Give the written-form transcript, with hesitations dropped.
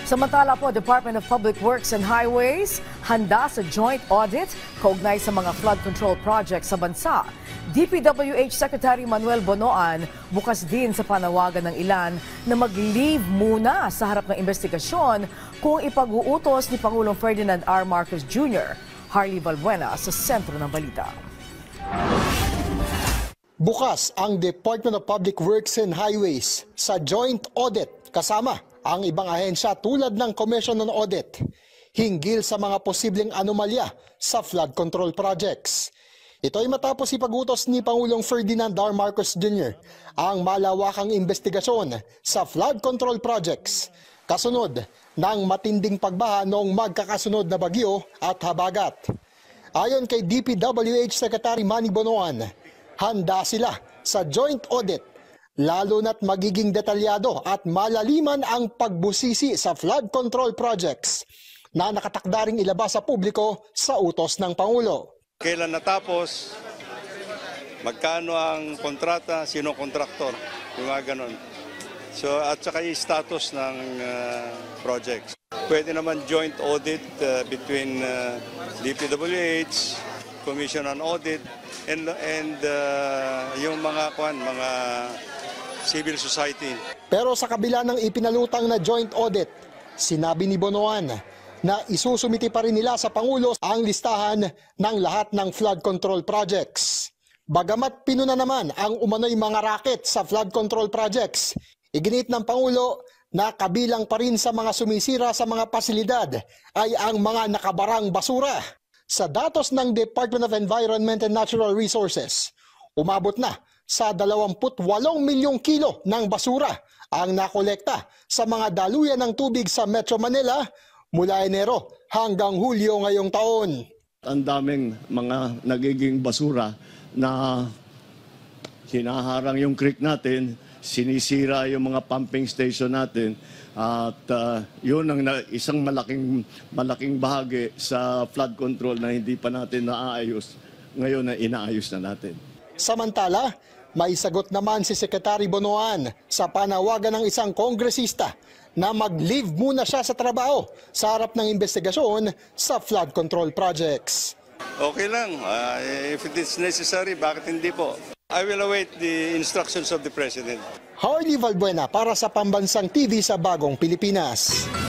Samantala po, Department of Public Works and Highways handa sa joint audit kaugnay sa mga flood control projects sa bansa. DPWH Secretary Manuel Bonoan bukas din sa panawagan ng ilan na mag-leave muna sa harap ng investigasyon kung ipag-uutos ni Pangulong Ferdinand R. Marcos Jr. Harley Valbuena sa sentro ng balita. Bukas ang Department of Public Works and Highways sa joint audit kasama ang ibang ahensya tulad ng Commission on Audit hinggil sa mga posibleng anomalya sa flood control projects. Ito ay matapos ipag-utos ni Pangulong Ferdinand R. Marcos Jr. ang malawakang investigasyon sa flood control projects kasunod ng matinding pagbaha noong magkakasunod na bagyo at habagat. Ayon kay DPWH Secretary Manny Bonoan, handa sila sa joint audit lalo na't magiging detalyado at malaliman ang pagbusisi sa flood control projects na nakatakda ring ilabas sa publiko sa utos ng Pangulo. Kailan natapos, magkano ang kontrata, sino kontraktor, yung mga ganon. So, at saka yung status ng projects. Pwede naman joint audit between DPWH, Commission on Audit, and yung mga civil society. Pero sa kabila ng ipinalutang na joint audit, sinabi ni Bonoan na isusumiti pa rin nila sa Pangulo ang listahan ng lahat ng flood control projects. Bagamat pinuna naman ang umano'y mga racket sa flood control projects, iginit ng Pangulo na kabilang pa rin sa mga sumisira sa mga pasilidad ay ang mga nakabarang basura. Sa datos ng Department of Environment and Natural Resources, umabot na sa 28 milyong kilo ng basura ang nakolekta sa mga daluyan ng tubig sa Metro Manila mula Enero hanggang Hulyo ngayong taon. Ang daming mga nagiging basura na hinaharang yung creek natin, sinisira yung mga pumping station natin at yun ang isang malaking bahagi sa flood control na hindi pa natin naaayos. Ngayon na inaayos na natin. Samantala, may sagot naman si Secretary Bonoan sa panawagan ng isang kongresista na mag-leave muna siya sa trabaho sa harap ng investigasyon sa flood control projects. Okay lang. If it is necessary, bakit hindi po? I will await the instructions of the President. Harley Valbuena para sa Pambansang TV sa Bagong Pilipinas.